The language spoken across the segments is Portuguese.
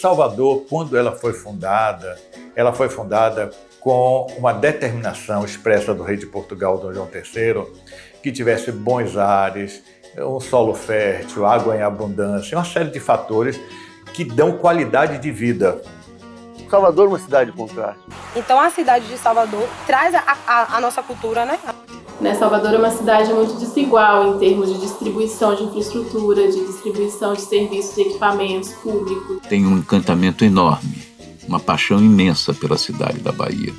Salvador, quando ela foi fundada com uma determinação expressa do rei de Portugal, Dom João III, que tivesse bons ares, um solo fértil, água em abundância, uma série de fatores que dão qualidade de vida. Salvador é uma cidade de contraste. Então a cidade de Salvador traz a nossa cultura, né? Salvador é uma cidade muito desigual em termos de distribuição de infraestrutura, de distribuição de serviços e equipamentos públicos. Tem um encantamento enorme, uma paixão imensa pela cidade da Bahia.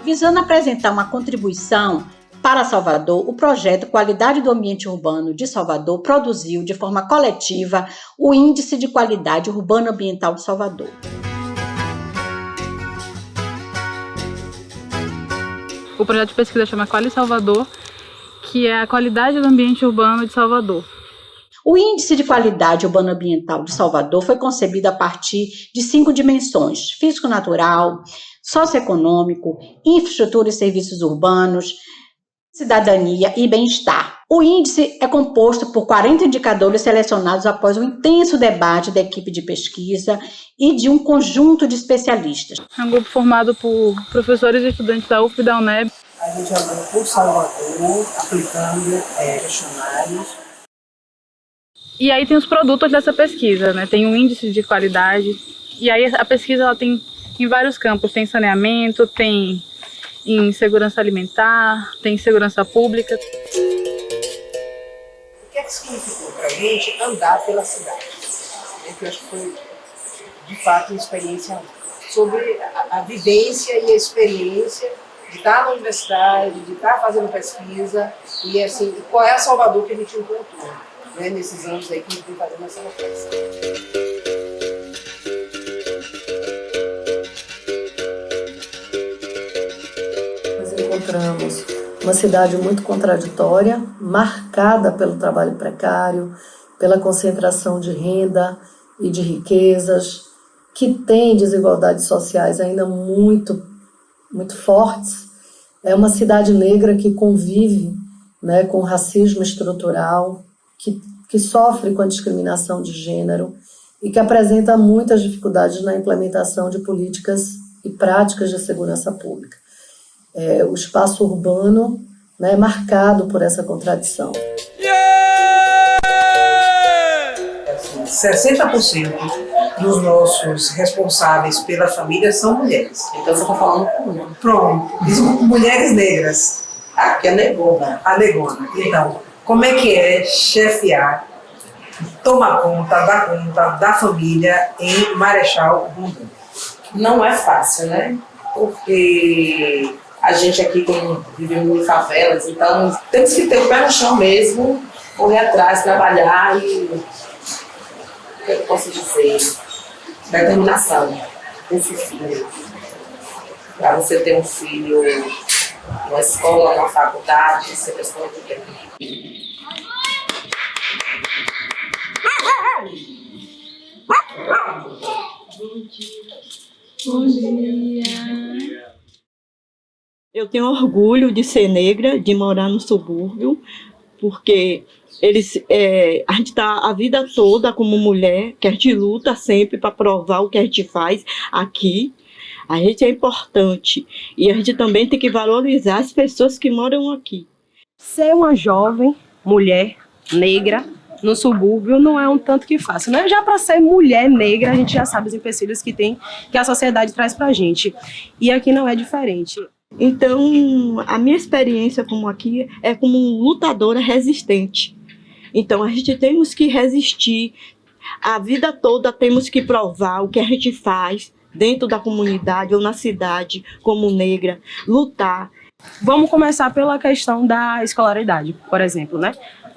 Visando apresentar uma contribuição para Salvador, o projeto Qualidade do Ambiente Urbano de Salvador produziu de forma coletiva o Índice de Qualidade Urbano-Ambiental de Salvador. O projeto de pesquisa chama Quali Salvador, que é a qualidade do ambiente urbano de Salvador. O Índice de Qualidade Urbano-Ambiental de Salvador foi concebido a partir de 5 dimensões: físico-natural, socioeconômico, infraestrutura e serviços urbanos, cidadania e bem-estar. O índice é composto por 40 indicadores selecionados após um intenso debate da equipe de pesquisa e de um conjunto de especialistas. É um grupo formado por professores e estudantes da UF e da UNEB. A gente andou por Salvador, aplicando questionários. E aí tem os produtos dessa pesquisa, né? Tem um índice de qualidade. E aí a pesquisa ela tem em vários campos. Tem saneamento, tem em segurança alimentar, tem segurança pública. O que é que significou para a gente andar pela cidade? Eu acho que foi, de fato, uma experiência sobre a vivência e a experiência de estar na universidade, de estar fazendo pesquisa e, assim, qual é a Salvador que a gente encontrou, né, nesses anos aí que a gente vem fazendo essa pesquisa. Encontramos uma cidade muito contraditória, marcada pelo trabalho precário, pela concentração de renda e de riquezas, que tem desigualdades sociais ainda muito fortes. É uma cidade negra que convive, né, com racismo estrutural, que sofre com a discriminação de gênero e que apresenta muitas dificuldades na implementação de políticas e práticas de segurança pública. O espaço urbano, né, é marcado por essa contradição. 60% dos nossos responsáveis pela família são mulheres. Então você está falando com Pronto, mulheres negras. que é a negona. A negona. Então, como é que é chefiar, tomar conta da família em Marechal Rondon? Não é fácil, né? Porque a gente aqui vivemos em favelas, então temos que ter o pé no chão mesmo, correr atrás, trabalhar e, o que eu posso dizer, determinação desse filho. Para você ter um filho numa escola, numa faculdade, você precisa de tempo. Bom dia. Eu tenho orgulho de ser negra, de morar no subúrbio, porque a gente está a vida toda como mulher, que a gente luta sempre para provar o que a gente faz aqui. A gente é importante e a gente também tem que valorizar as pessoas que moram aqui. Ser uma jovem mulher negra no subúrbio não é um tanto que fácil, né? Já para ser mulher negra, a gente já sabe os empecilhos que a sociedade traz para a gente. E aqui não é diferente. Então, a minha experiência como aqui é como lutadora resistente. Então, a gente temos que resistir. A vida toda temos que provar o que a gente faz dentro da comunidade ou na cidade, como negra, lutar. Vamos começar pela questão da escolaridade, por exemplo, né?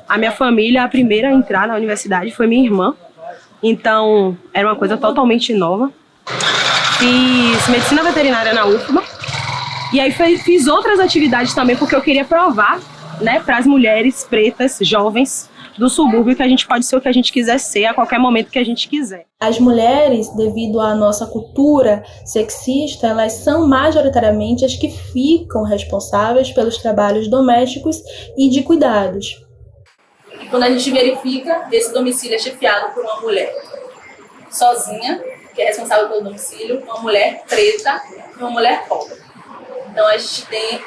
A minha família, a primeira a entrar na universidade foi minha irmã. Então, era uma coisa totalmente nova. Fiz medicina veterinária na UFBA. E aí fiz outras atividades também, porque eu queria provar, né, para as mulheres pretas, jovens, do subúrbio, que a gente pode ser o que a gente quiser ser a qualquer momento que a gente quiser. As mulheres, devido à nossa cultura sexista, elas são majoritariamente as que ficam responsáveis pelos trabalhos domésticos e de cuidados. Quando a gente verifica, esse domicílio é chefiado por uma mulher sozinha, que é responsável pelo domicílio, uma mulher preta e uma mulher pobre. Então a gente tem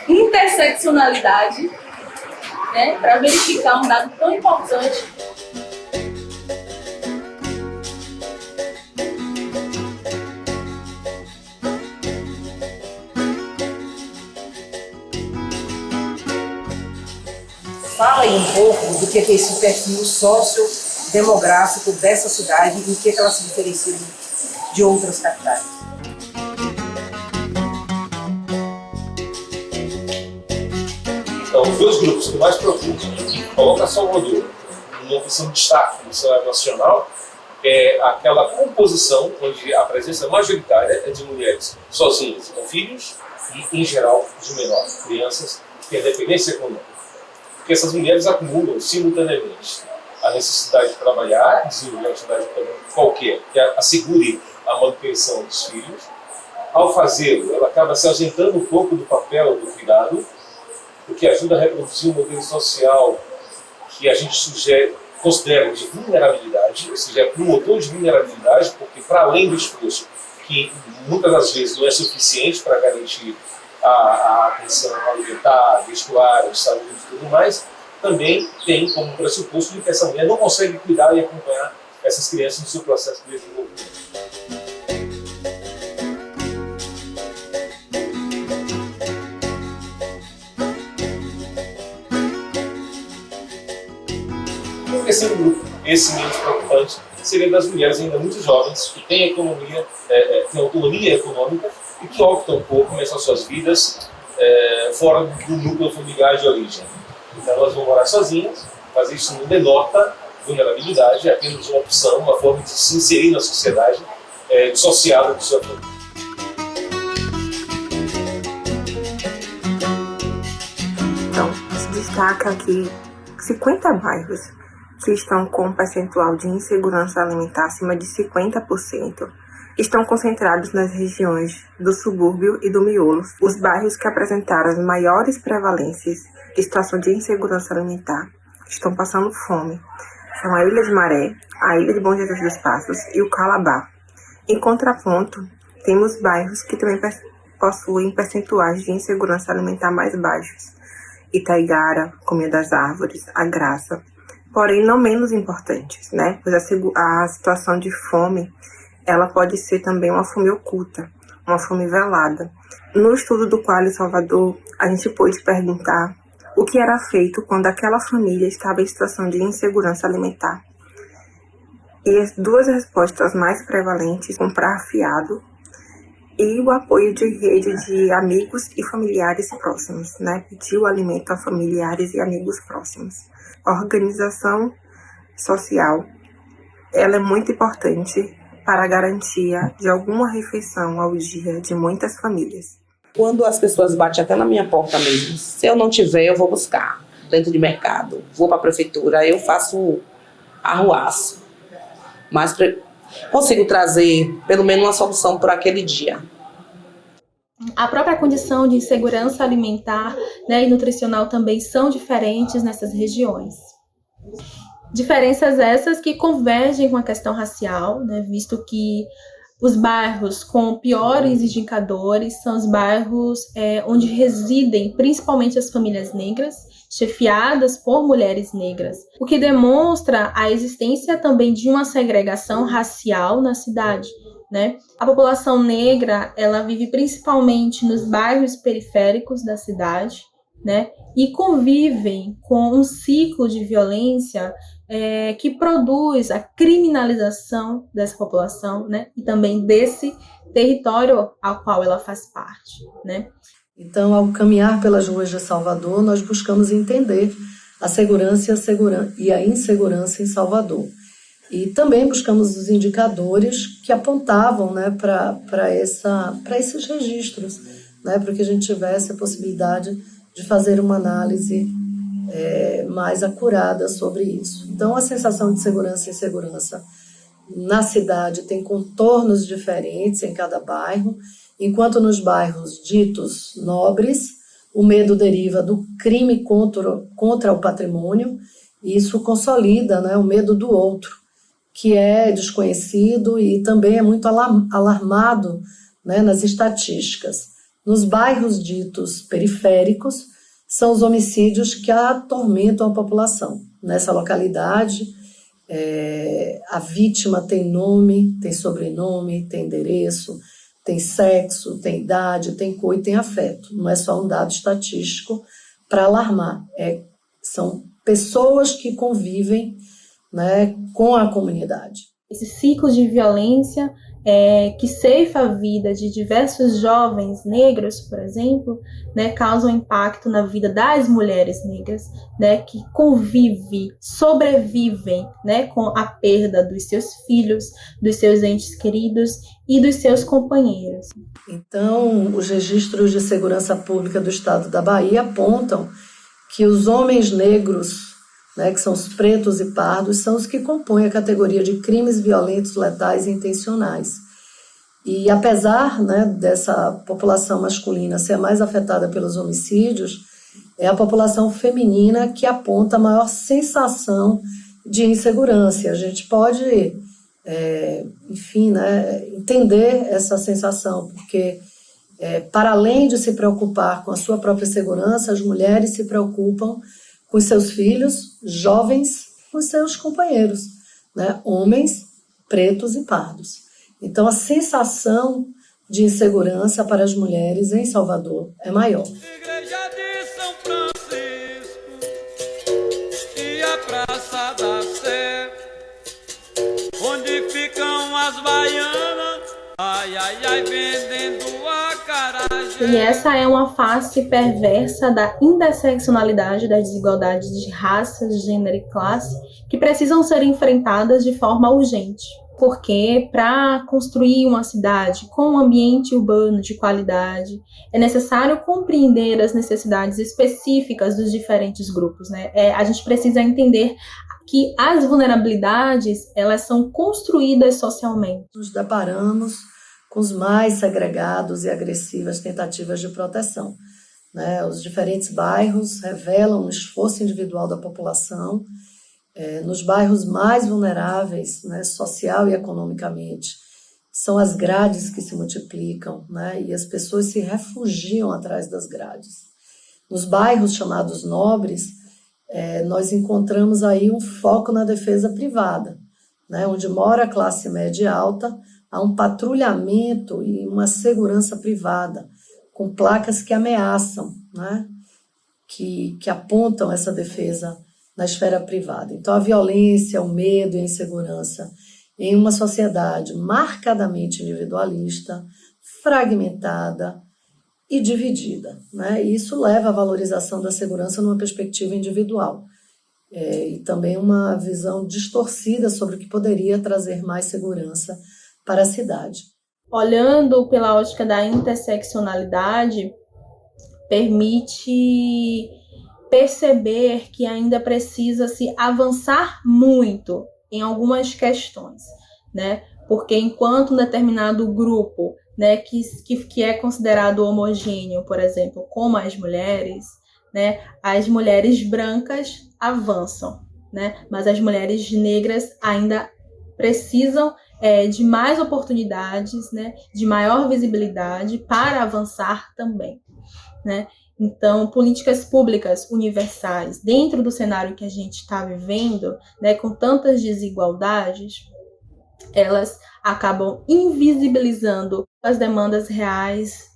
interseccionalidade, né, para verificar um dado tão importante. Fala aí um pouco do que é esse perfil sociodemográfico dessa cidade e o que ela se diferencia de outras capitais. Então, os dois grupos que mais preocupam colocam Salvador numa posição de destaque no cenário nacional é aquela composição onde a presença majoritária é de mulheres sozinhas com filhos e, em geral, de menores, crianças que têm dependência econômica. Porque essas mulheres acumulam simultaneamente a necessidade de trabalhar, desenvolver uma atividade econômica qualquer que assegure a manutenção dos filhos. Ao fazê-lo, ela acaba se ausentando um pouco do papel do cuidado, o que ajuda a reproduzir um modelo social que a gente considera de vulnerabilidade, ou seja, é promotor de vulnerabilidade, porque para além do esforço, que muitas das vezes não é suficiente para garantir a atenção alimentar, vestuário, saúde e tudo mais, também tem como pressuposto de que essa mulher não consegue cuidar e acompanhar essas crianças no seu processo de desenvolvimento. O terceiro grupo, esse menos preocupante, seria das mulheres ainda muito jovens que têm autonomia econômica e que optam por começar suas vidas fora do núcleo familiar de origem. Então elas vão morar sozinhas, mas isso não denota vulnerabilidade, é apenas uma opção, uma forma de se inserir na sociedade dissociada do seu família. Então, se destaca aqui 50 bairros que estão com um percentual de insegurança alimentar acima de 50%. Estão concentrados nas regiões do subúrbio e do miolo. Os bairros que apresentaram as maiores prevalências de situação de insegurança alimentar estão passando fome. São a Ilha de Maré, a Ilha de Bom Jesus dos Passos e o Calabá. Em contraponto, temos bairros que também possuem percentuais de insegurança alimentar mais baixos. Itaigara, Comia das Árvores, A Graça. Porém, não menos importantes, né? Pois a situação de fome ela pode ser também uma fome oculta, uma fome velada. No estudo do Qualy Salvador, a gente pôde perguntar o que era feito quando aquela família estava em situação de insegurança alimentar. E as duas respostas mais prevalentes: comprar fiado e o apoio de rede de amigos e familiares próximos, né? Pedir o alimento a familiares e amigos próximos. A organização social, ela é muito importante para a garantia de alguma refeição ao dia de muitas famílias. Quando as pessoas batem até na minha porta mesmo, se eu não tiver, eu vou buscar dentro de mercado, vou para a prefeitura, eu faço arruaço, mas consigo trazer pelo menos uma solução por aquele dia. A própria condição de insegurança alimentar, né, e nutricional também são diferentes nessas regiões. Diferenças essas que convergem com a questão racial, né, visto que os bairros com piores indicadores são os bairros onde residem principalmente as famílias negras, chefiadas por mulheres negras, o que demonstra a existência também de uma segregação racial na cidade, né? A população negra, ela vive principalmente nos bairros periféricos da cidade, né? E convivem com um ciclo de violência que produz a criminalização dessa população, né? E também desse território ao qual ela faz parte, né? Então, ao caminhar pelas ruas de Salvador, nós buscamos entender a segurança e a insegurança em Salvador. E também buscamos os indicadores que apontavam, né, para esses registros, né, para que a gente tivesse a possibilidade de fazer uma análise mais acurada sobre isso. Então, a sensação de segurança e insegurança na cidade tem contornos diferentes em cada bairro, enquanto nos bairros ditos nobres, o medo deriva do crime contra o patrimônio, e isso consolida, né, o medo do outro, que é desconhecido e também é muito alarmado, né, nas estatísticas. Nos bairros ditos periféricos, são os homicídios que atormentam a população. Nessa localidade, a vítima tem nome, tem sobrenome, tem endereço, tem sexo, tem idade, tem cor e tem afeto. Não é só um dado estatístico para alarmar. São pessoas que convivem, né, com a comunidade. Esse ciclo de violência que ceifa a vida de diversos jovens negros, por exemplo, né, causa um impacto na vida das mulheres negras, né, que sobrevivem, né, com a perda dos seus filhos, dos seus entes queridos e dos seus companheiros. Então, os registros de segurança pública do estado da Bahia apontam que os homens negros, né, que são os pretos e pardos, são os que compõem a categoria de crimes violentos, letais e intencionais. E apesar, né, dessa população masculina ser mais afetada pelos homicídios, é a população feminina que aponta a maior sensação de insegurança. A gente pode, entender essa sensação, porque para além de se preocupar com a sua própria segurança, as mulheres se preocupam com os seus filhos, jovens, com os seus companheiros, né? Homens, pretos e pardos. Então, a sensação de insegurança para as mulheres em Salvador é maior. Igreja de São Francisco e a Praça da Sé, onde ficam as baianas, ai, ai, ai, vendendo acarajé. E essa é uma face perversa da interseccionalidade, das desigualdades de raça, gênero e classe, que precisam ser enfrentadas de forma urgente. Porque para construir uma cidade com um ambiente urbano de qualidade, é necessário compreender as necessidades específicas dos diferentes grupos, né? A gente precisa entender que as vulnerabilidades, elas são construídas socialmente. Nos deparamos com os mais segregados e agressivas tentativas de proteção, né? Os diferentes bairros revelam um esforço individual da população. Nos bairros mais vulneráveis, né, social e economicamente, são as grades que se multiplicam, né, e as pessoas se refugiam atrás das grades. Nos bairros chamados nobres, nós encontramos aí um foco na defesa privada, né, onde mora a classe média e alta, há um patrulhamento e uma segurança privada, com placas que ameaçam, né, que apontam essa defesa na esfera privada. Então, a violência, o medo e a insegurança em uma sociedade marcadamente individualista, fragmentada e dividida, né? E isso leva à valorização da segurança numa perspectiva individual e também uma visão distorcida sobre o que poderia trazer mais segurança para a cidade. Olhando pela ótica da interseccionalidade, permite perceber que ainda precisa se avançar muito em algumas questões, né? Porque enquanto um determinado grupo, né, que é considerado homogêneo, por exemplo, como as mulheres, né, as mulheres brancas avançam, né? Mas as mulheres negras ainda precisam de mais oportunidades, né, de maior visibilidade para avançar também, né? Então, políticas públicas universais, dentro do cenário que a gente está vivendo, né, com tantas desigualdades, elas acabam invisibilizando as demandas reais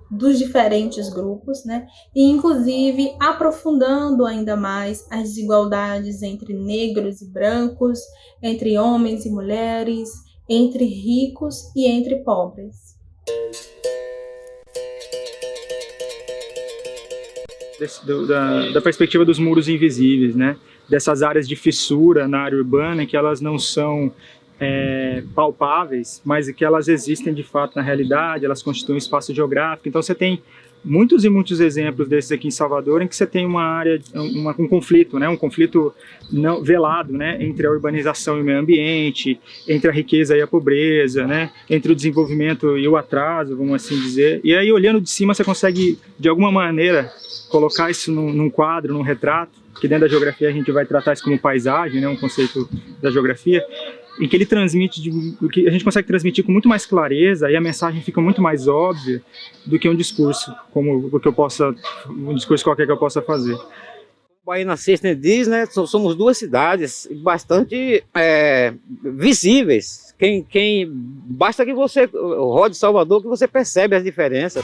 dos diferentes grupos, né, e inclusive aprofundando ainda mais as desigualdades entre negros e brancos, entre homens e mulheres, entre ricos e entre pobres. Da perspectiva dos muros invisíveis, né? Dessas áreas de fissura na área urbana que elas não são palpáveis, mas que elas existem de fato na realidade, elas constituem um espaço geográfico. Então você tem muitos e muitos exemplos desses aqui em Salvador, em que você tem uma área, um conflito, né? Um conflito não velado, né? Entre a urbanização e o meio ambiente, entre a riqueza e a pobreza, né? Entre o desenvolvimento e o atraso, vamos assim dizer. E aí, olhando de cima, você consegue, de alguma maneira, colocar isso num quadro, num retrato, que dentro da geografia a gente vai tratar isso como paisagem, né? Um conceito da geografia, em que ele transmite, o que a gente consegue transmitir com muito mais clareza, e a mensagem fica muito mais óbvia do que um discurso, como o que eu possa, um discurso qualquer que eu possa fazer. Baína System diz, né, somos duas cidades bastante visíveis. Basta que você rode Salvador que você percebe as diferenças.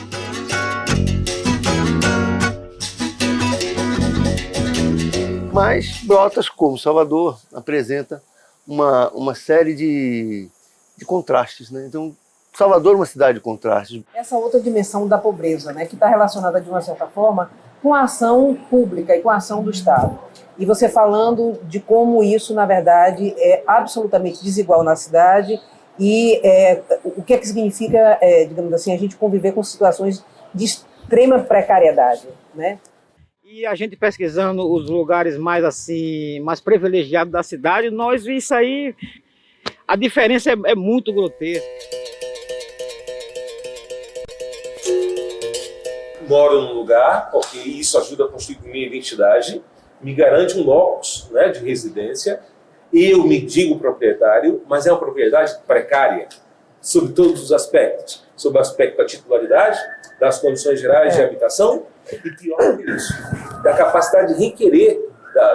Mas Brotas, como Salvador, apresenta uma série de contrastes, né? Então, Salvador é uma cidade de contrastes. Essa outra dimensão da pobreza, né, que está relacionada de uma certa forma com a ação pública e com a ação do Estado. E você falando de como isso, na verdade, é absolutamente desigual na cidade e o que é que significa, digamos assim, a gente conviver com situações de extrema precariedade, né? E a gente pesquisando os lugares mais assim, mais privilegiados da cidade, nós vimos isso aí, a diferença é muito grotesca. Moro num lugar, porque isso ajuda a construir minha identidade, me garante um locus, né, de residência, eu me digo proprietário, mas é uma propriedade precária, sobre todos os aspectos, sobre o aspecto da titularidade, das condições gerais de habitação, e pior que isso, da capacidade de requerer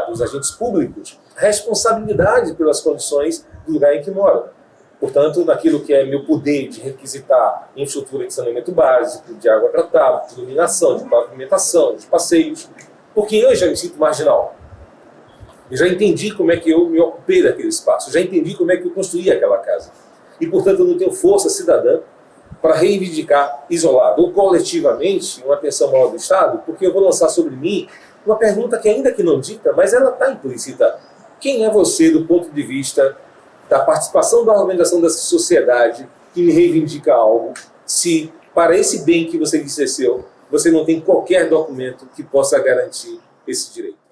dos agentes públicos responsabilidade pelas condições do lugar em que moram. Portanto, naquilo que é meu poder de requisitar infraestrutura de saneamento básico, de água tratada, de iluminação, de pavimentação, de passeios, porque eu já me sinto marginal. Eu já entendi como é que eu me ocupei daquele espaço, eu já entendi como é que eu construí aquela casa. E, portanto, eu não tenho força cidadã para reivindicar isolado ou coletivamente uma atenção maior do Estado, porque eu vou lançar sobre mim uma pergunta que, ainda que não dita, mas ela está implícita. Quem é você do ponto de vista da participação da organização dessa sociedade que me reivindica algo, se para esse bem que você disse é seu, você não tem qualquer documento que possa garantir esse direito?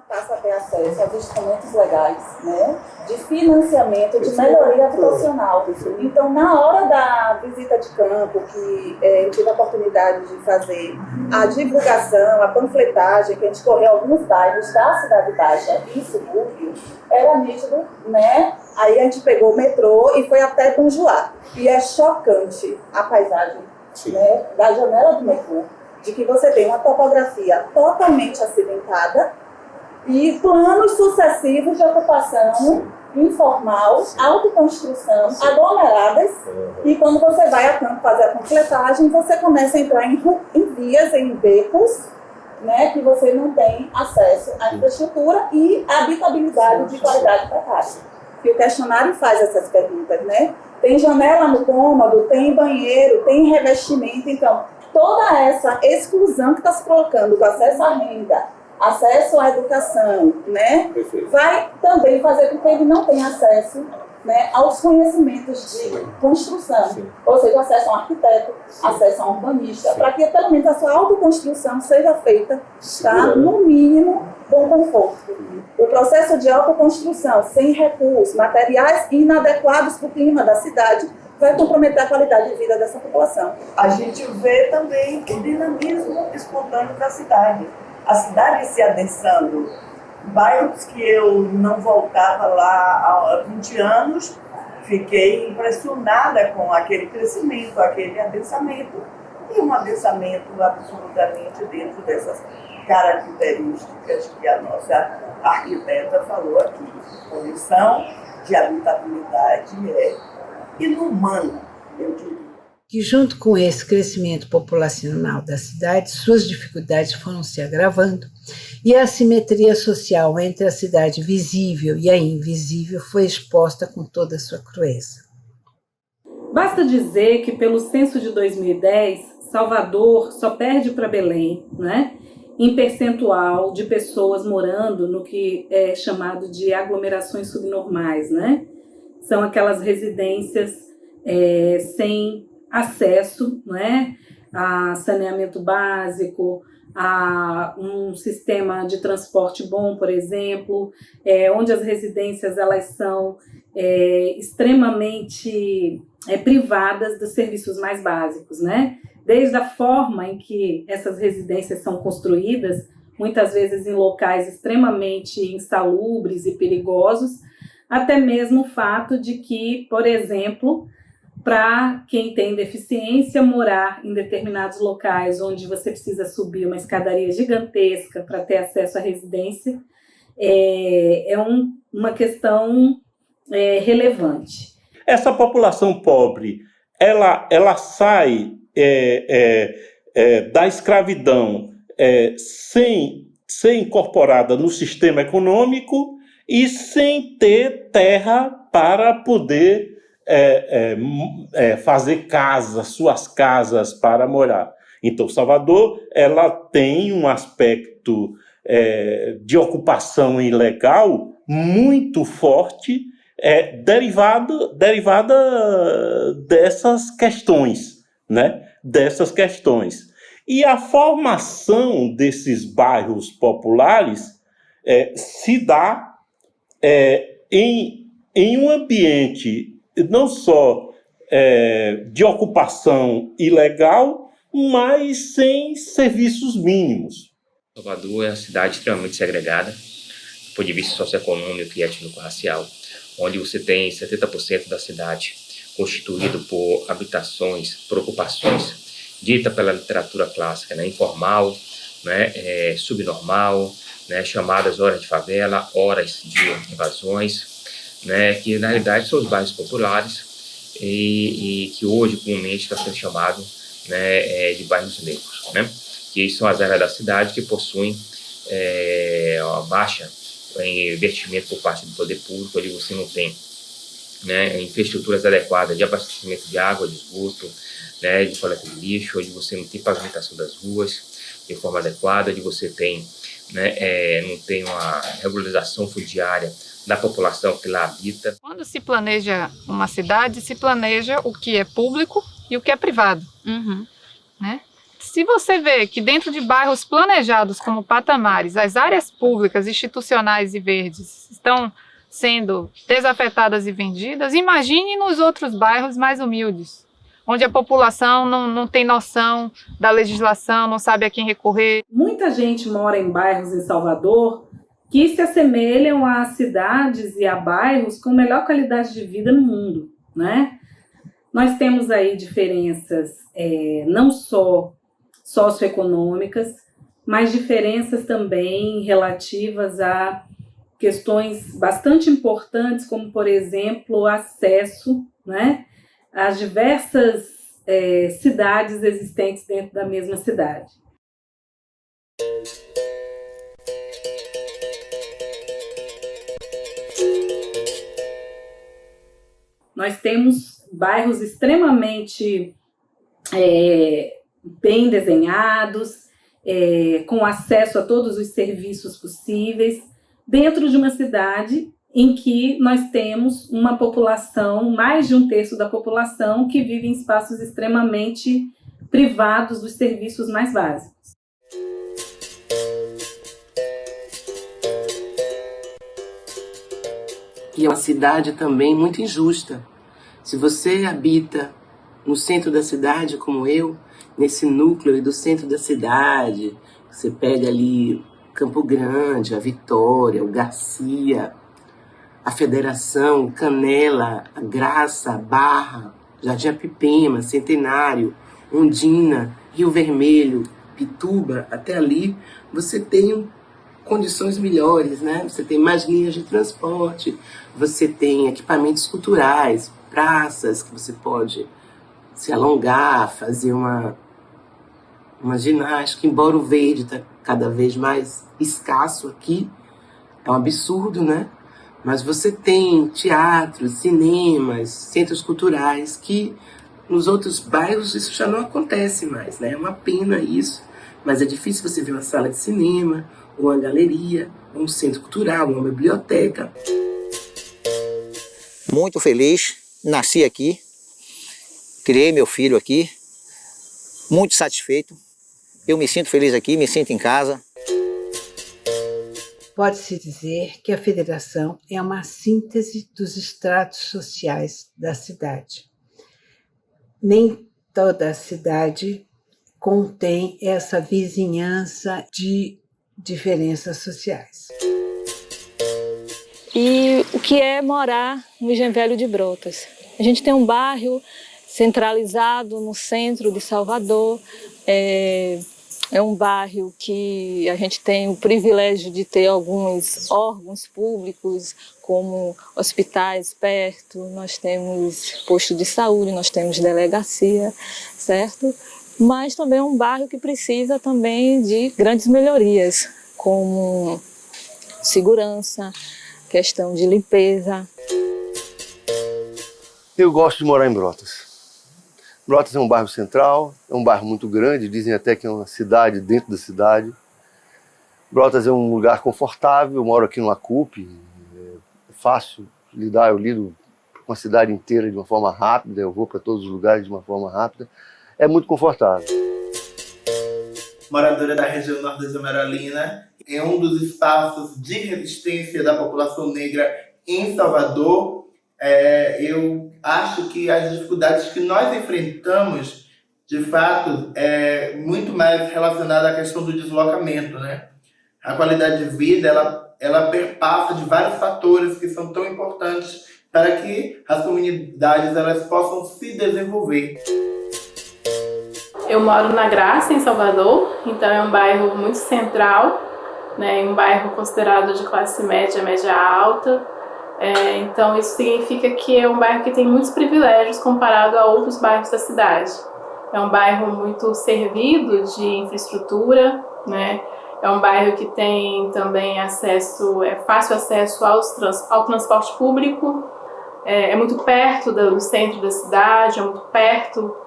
Passa a ter acesso aos instrumentos legais, né, de financiamento, de melhoria habitacional. Então, na hora da visita de campo, que eu tive a oportunidade de fazer a divulgação, a panfletagem, que a gente correu alguns bairros da Cidade Baixa e subúrbio, era nítido, né? Aí a gente pegou o metrô e foi até Bonjoá. E é chocante a paisagem, né, da janela do metrô, de que você tem uma topografia totalmente acidentada, e planos sucessivos de ocupação informal, autoconstrução, aglomeradas, e quando você vai a campo fazer a completagem, você começa a entrar em vias, em becos, né, que você não tem acesso à infraestrutura e habitabilidade de qualidade precária. E o questionário faz essas perguntas, né? Tem janela no cômodo, tem banheiro, tem revestimento, então toda essa exclusão que está se colocando do acesso à renda, acesso à educação, né, vai também fazer com que ele não tenha acesso, né, aos conhecimentos de construção, ou seja, acesso a um arquiteto, acesso a um urbanista, para que pelo menos a sua autoconstrução seja feita, tá, no mínimo, bom conforto. O processo de autoconstrução sem recursos, materiais inadequados para o clima da cidade, vai comprometer a qualidade de vida dessa população. A gente vê também o dinamismo espontâneo da cidade. A cidade se adensando. Bairros que eu não voltava lá há 20 anos, fiquei impressionada com aquele crescimento, aquele adensamento. E um adensamento absolutamente dentro dessas características que a nossa arquiteta falou aqui. Condição de habitabilidade é inumana, eu diria. Que junto com esse crescimento populacional da cidade, suas dificuldades foram se agravando e a assimetria social entre a cidade visível e a invisível foi exposta com toda a sua crueza. Basta dizer que pelo censo de 2010, Salvador só perde para Belém, né, em percentual de pessoas morando no que é chamado de aglomerações subnormais, né? São aquelas residências sem acesso, né, a saneamento básico, a um sistema de transporte bom, por exemplo, onde as residências elas são extremamente privadas dos serviços mais básicos, né? Desde a forma em que essas residências são construídas, muitas vezes em locais extremamente insalubres e perigosos, até mesmo o fato de que, por exemplo, para quem tem deficiência, morar em determinados locais onde você precisa subir uma escadaria gigantesca para ter acesso à residência, uma questão relevante. Essa população pobre, ela sai da escravidão sem ser incorporada no sistema econômico e sem ter terra para poder fazer suas casas para morar. Então, Salvador, ela tem um aspecto de ocupação ilegal muito forte, derivada dessas questões, né? Dessas questões. E a formação desses bairros populares se dá em um ambiente não só de ocupação ilegal, mas sem serviços mínimos. Salvador é uma cidade extremamente segregada, do ponto de vista socioeconômico e étnico-racial, onde você tem 70% da cidade constituído por habitações, por ocupações, dita pela literatura clássica, né, informal, né, subnormal, né, chamadas horas de favela, horas de invasões, né, que na realidade são os bairros populares e que hoje comumente está sendo chamado, né, de bairros negros, né, que são as áreas da cidade que possuem uma baixa investimento por parte do poder público, onde você não tem, né, infraestruturas adequadas de abastecimento de água, de esgoto, né, de coleta de lixo, onde você não tem pavimentação das ruas de forma adequada, onde você tem, né, não tem uma regularização fundiária da população que lá habita. Quando se planeja uma cidade, se planeja o que é público e o que é privado. Né? Se você vê que dentro de bairros planejados como Patamares, as áreas públicas, institucionais e verdes estão sendo desafetadas e vendidas, imagine nos outros bairros mais humildes, onde a população não tem noção da legislação, não sabe a quem recorrer. Muita gente mora em bairros em Salvador que se assemelham a cidades e a bairros com melhor qualidade de vida no mundo, né? Nós temos aí diferenças não só socioeconômicas, mas diferenças também relativas a questões bastante importantes, como, por exemplo, o acesso, né, às diversas cidades existentes dentro da mesma cidade. Nós temos bairros extremamente bem desenhados, com acesso a todos os serviços possíveis, dentro de uma cidade em que nós temos uma população, mais de 1/3 da população, que vive em espaços extremamente privados dos serviços mais básicos. E é uma cidade também muito injusta. Se você habita no centro da cidade, como eu, nesse núcleo do centro da cidade, você pega ali Campo Grande, a Vitória, o Garcia, a Federação, Canela, a Graça, a Barra, Jardim Apipema, Centenário, Ondina, Rio Vermelho, Pituba, até ali, você tem condições melhores, né? Você tem mais linhas de transporte, você tem equipamentos culturais, praças que você pode se alongar, fazer uma ginástica, embora o verde está cada vez mais escasso aqui, é um absurdo, né? Mas você tem teatros, cinemas, centros culturais que nos outros bairros isso já não acontece mais, né? É uma pena isso, mas é difícil você ver uma sala de cinema, ou uma galeria, ou um centro cultural, uma biblioteca. Muito feliz, nasci aqui, criei meu filho aqui, muito satisfeito. Eu me sinto feliz aqui, me sinto em casa. Pode-se dizer que a federação é uma síntese dos estratos sociais da cidade. Nem toda a cidade contém essa vizinhança de diferenças sociais. E o que é morar no Engenho Velho de Brotas? A gente tem um bairro centralizado no centro de Salvador. É um bairro que a gente tem o privilégio de ter alguns órgãos públicos, como hospitais perto, nós temos posto de saúde, nós temos delegacia, certo? Mas também é um bairro que precisa também de grandes melhorias, como segurança, questão de limpeza. Eu gosto de morar em Brotas. Brotas é um bairro central, é um bairro muito grande, dizem até que é uma cidade dentro da cidade. Brotas é um lugar confortável, eu moro aqui numa CUP, é fácil lidar, eu lido com a cidade inteira de uma forma rápida, eu vou para todos os lugares de uma forma rápida, é muito confortável. Moradora da região norte de Amaralina, é um dos espaços de resistência da população negra em Salvador. Eu acho que as dificuldades que nós enfrentamos, de fato, é muito mais relacionada à questão do deslocamento, né? A qualidade de vida, ela perpassa de vários fatores que são tão importantes para que as comunidades elas possam se desenvolver. Eu moro na Graça, em Salvador, então é um bairro muito central, né? Um bairro considerado de classe média, média alta. Então isso significa que é um bairro que tem muitos privilégios comparado a outros bairros da cidade. É um bairro muito servido de infraestrutura, né? É um bairro que tem também fácil acesso ao transporte público, é muito perto do centro da cidade, é muito perto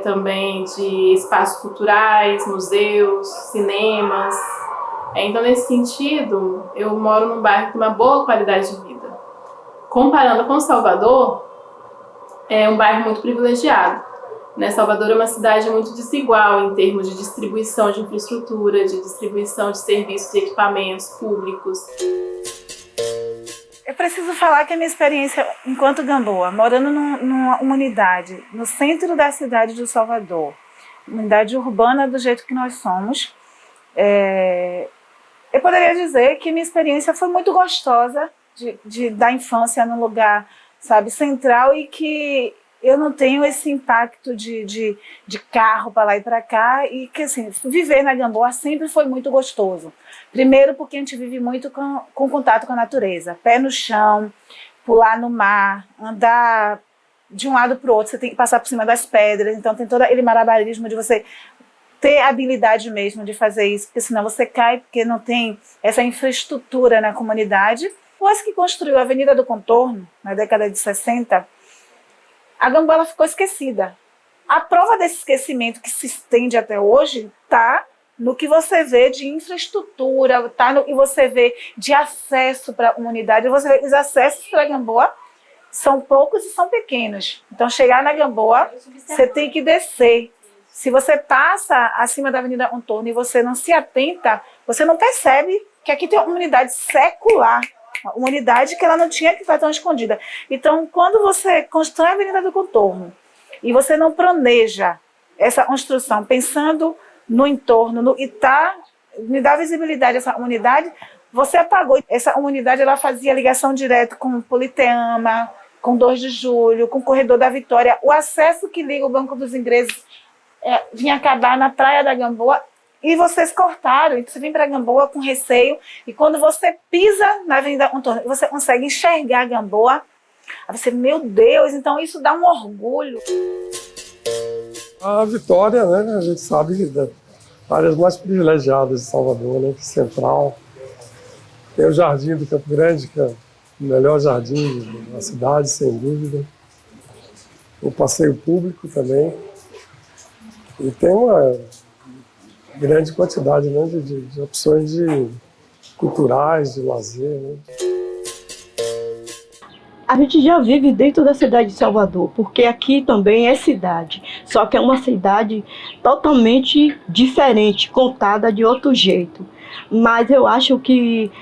também de espaços culturais, museus, cinemas. Então nesse sentido, eu moro num bairro com uma boa qualidade de vida. Comparando com Salvador, é um bairro muito privilegiado. Né? Salvador é uma cidade muito desigual em termos de distribuição de infraestrutura, de distribuição de serviços e equipamentos públicos. Eu preciso falar que a minha experiência enquanto Gamboa, morando numa unidade no centro da cidade de Salvador, unidade urbana do jeito que nós somos, eu poderia dizer que minha experiência foi muito gostosa, da infância num lugar, sabe, central, e que eu não tenho esse impacto de carro para lá e para cá, e que assim, viver na Gamboa sempre foi muito gostoso. Primeiro porque a gente vive muito com contato com a natureza, pé no chão, pular no mar, andar de um lado para o outro, você tem que passar por cima das pedras, então tem todo aquele malabarismo de você ter a habilidade mesmo de fazer isso, porque senão você cai, porque não tem essa infraestrutura na comunidade. Depois que construiu a Avenida do Contorno, na década de 60, a Gamboa ficou esquecida. A prova desse esquecimento que se estende até hoje está no que você vê de infraestrutura, está no que você vê de acesso para a comunidade. Você vê que os acessos para a Gamboa são poucos e são pequenos. Então, chegar na Gamboa, você tem que descer. Se você passa acima da Avenida Contorno e você não se atenta, você não percebe que aqui tem uma comunidade secular. Uma unidade que ela não tinha que estar tão escondida. Então, quando você constrói a Avenida do Contorno e você não planeja essa construção pensando no entorno e me dá visibilidade a essa unidade, você apagou. Essa unidade ela fazia ligação direta com Politeama, com 2 de Julho, com o Corredor da Vitória. O acesso que liga o Banco dos Ingleses vinha acabar na Praia da Gamboa. E vocês cortaram, então você vem para Gamboa com receio, e quando você pisa na Avenida Contorno, você consegue enxergar a Gamboa, aí você, meu Deus, então isso dá um orgulho. A Vitória, né, a gente sabe das áreas mais privilegiadas de Salvador, né, Central. Tem o Jardim do Campo Grande, que é o melhor jardim da cidade, sem dúvida. O passeio público também. E tem uma grande quantidade, né, de opções culturais, de lazer. Né. A gente já vive dentro da cidade de Salvador, porque aqui também é cidade, só que é uma cidade totalmente diferente, contada de outro jeito. Mas eu acho que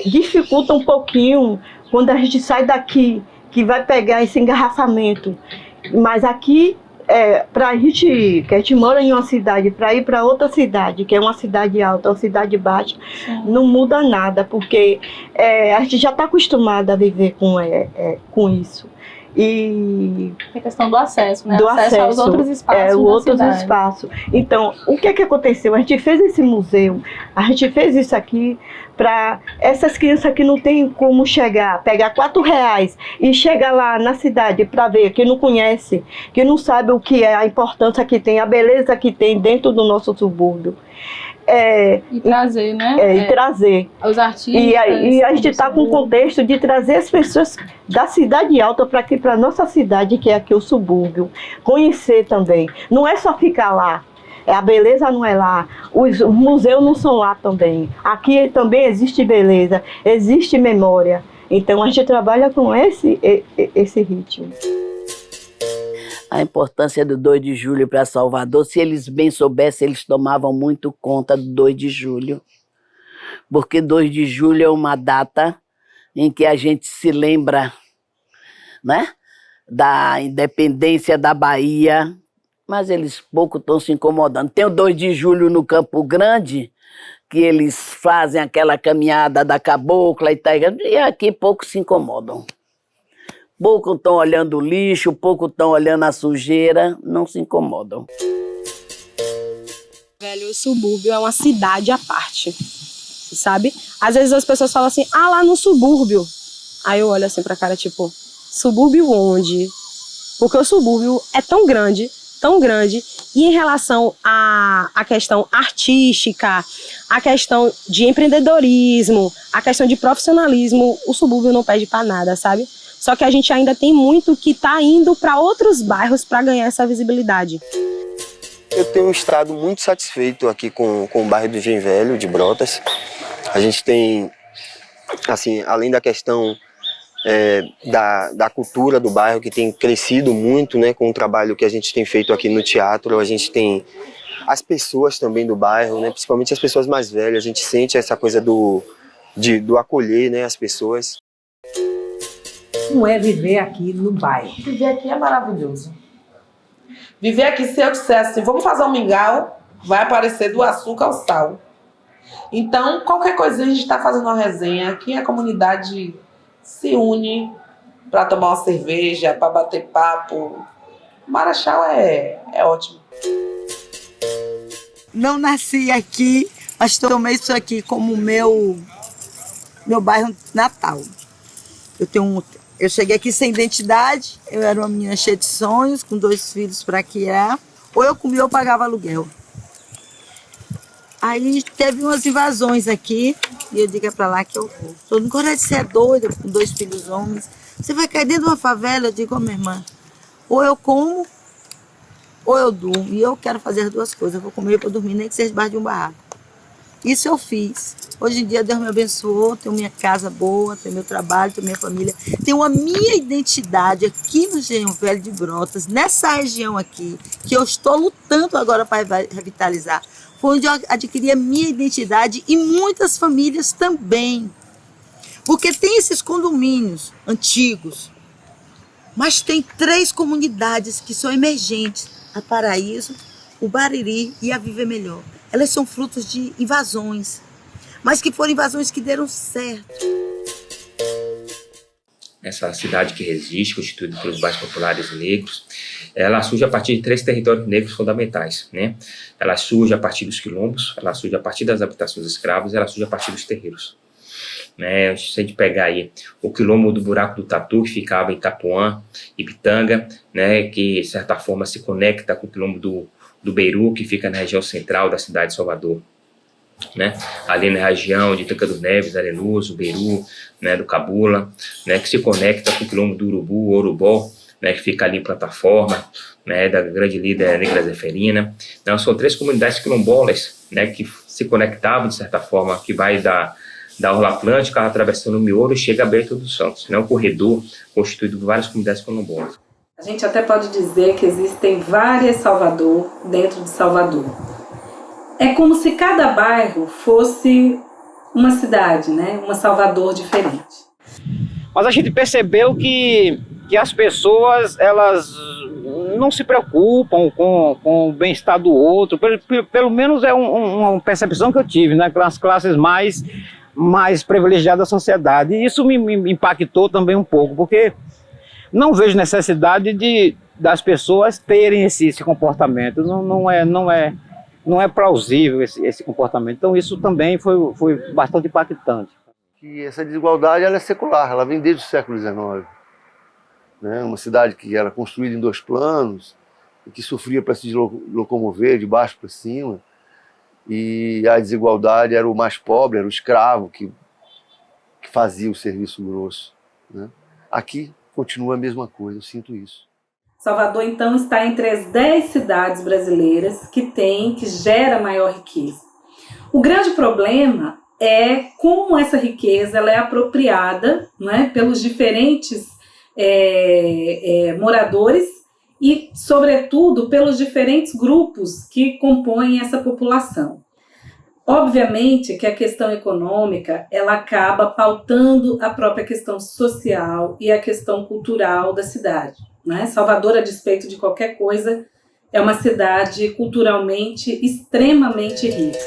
dificulta um pouquinho quando a gente sai daqui, que vai pegar esse engarrafamento. Mas aqui, para a gente mora em uma cidade, para ir para outra cidade, que é uma cidade alta, uma cidade baixa, não muda nada, porque a gente já está acostumada a viver com isso. E a questão do acesso, né? Do acesso aos outros espaços. Outros espaços. Então, o que aconteceu? A gente fez esse museu, a gente fez isso aqui para essas crianças que não tem como chegar, pegar R$4 e chegar lá na cidade para ver, que não conhece, que não sabe o que é a importância que tem, a beleza que tem dentro do nosso subúrbio. E trazer, né? E trazer. Os artistas. E a gente está com o contexto de trazer as pessoas da cidade alta para aqui, para a nossa cidade, que é aqui o subúrbio. Conhecer também. Não é só ficar lá. A beleza não é lá. Os museus não são lá também. Aqui também existe beleza, existe memória. Então a gente trabalha com esse ritmo. A importância do 2 de julho para Salvador, se eles bem soubessem, eles tomavam muito conta do 2 de julho. Porque 2 de julho é uma data em que a gente se lembra, né, da independência da Bahia, mas eles pouco estão se incomodando. Tem o 2 de julho no Campo Grande, que eles fazem aquela caminhada da cabocla e aqui pouco se incomodam. Pouco estão olhando o lixo, pouco estão olhando a sujeira, não se incomodam. Velho, o subúrbio é uma cidade à parte, sabe? Às vezes as pessoas falam assim, lá no subúrbio. Aí eu olho assim pra cara, tipo, subúrbio onde? Porque o subúrbio é tão grande, e em relação à questão artística, a questão de empreendedorismo, a questão de profissionalismo, o subúrbio não pede pra nada, sabe? Só que a gente ainda tem muito que tá indo para outros bairros para ganhar essa visibilidade. Eu tenho estado muito satisfeito aqui com o bairro do Engenho Velho, de Brotas. A gente tem, assim, além da questão da cultura do bairro, que tem crescido muito, né, com o trabalho que a gente tem feito aqui no teatro, a gente tem as pessoas também do bairro, né, principalmente as pessoas mais velhas, a gente sente essa coisa do acolher, né, as pessoas. Como é viver aqui no bairro? Viver aqui é maravilhoso. Viver aqui, se eu dissesse assim, vamos fazer um mingau, vai aparecer do açúcar ao sal. Então, qualquer coisa a gente está fazendo uma resenha. Aqui a comunidade se une para tomar uma cerveja, para bater papo. Marechal é ótimo. Não nasci aqui, mas tomei isso aqui como meu bairro natal. Eu cheguei aqui sem identidade, eu era uma menina cheia de sonhos, com 2 filhos para criar. Ou eu comia ou pagava aluguel. Aí teve umas invasões aqui, e eu digo para lá que eu vou. Todo mundo, quando você é doida, com 2 filhos homens, você vai cair dentro de uma favela? Eu digo, minha irmã, ou eu como, ou eu durmo. E eu quero fazer as 2 coisas, eu vou comer para dormir, nem que seja debaixo de um barraco. Isso eu fiz. Hoje em dia Deus me abençoou, tenho minha casa boa, tenho meu trabalho, tenho minha família. Tenho a minha identidade aqui no Engenho Velho de Brotas, nessa região aqui, que eu estou lutando agora para revitalizar. Foi onde eu adquiri a minha identidade e muitas famílias também. Porque tem esses condomínios antigos, mas tem 3 comunidades que são emergentes. A Paraíso, o Bariri e a Viver Melhor. Elas são frutos de invasões, mas que foram invasões que deram certo. Essa cidade que resiste, constituída pelos bairros populares negros, ela surge a partir de 3 territórios negros fundamentais, né? Ela surge a partir dos quilombos, ela surge a partir das habitações escravas, ela surge a partir dos terreiros. Né? Se a gente pegar aí o quilombo do Buraco do Tatu, que ficava em Itapuã e Pitanga, né? Que de certa forma se conecta com o quilombo do Beiru, que fica na região central da cidade de Salvador, né? Ali na região de Tanca dos Neves, Arenuso, Beiru, né? Do Cabula, né? Que se conecta com o quilombo do Urubu, Orubó, né? Que fica ali em Plataforma, né? Da grande líder Negra Zeferina. Então, são 3 comunidades quilombolas, né? Que se conectavam de certa forma, que vai da Orla Atlântica, atravessando o Miolo e chega a Bento dos Santos, né? Um corredor constituído por várias comunidades quilombolas. A gente até pode dizer que existem várias Salvador dentro de Salvador. É como se cada bairro fosse uma cidade, né? Uma Salvador diferente. Mas a gente percebeu que as pessoas, elas não se preocupam com o bem-estar do outro, pelo menos é uma percepção que eu tive, né? Nas classes mais privilegiadas da sociedade. E isso me impactou também um pouco, porque não vejo necessidade das pessoas terem esse comportamento. Não é plausível esse comportamento. Então isso também foi bastante impactante. Que essa desigualdade ela é secular, ela vem desde o século XIX. Né? Uma cidade que era construída em 2 planos, e que sofria para se locomover de baixo para cima, e a desigualdade era o mais pobre, era o escravo que fazia o serviço grosso. Né? Aqui continua a mesma coisa, eu sinto isso. Salvador, então, está entre as 10 cidades brasileiras que gera maior riqueza. O grande problema é como essa riqueza ela é apropriada, né, pelos diferentes moradores e, sobretudo, pelos diferentes grupos que compõem essa população. Obviamente que a questão econômica ela acaba pautando a própria questão social e a questão cultural da cidade. Né? Salvador, a despeito de qualquer coisa, é uma cidade culturalmente extremamente rica.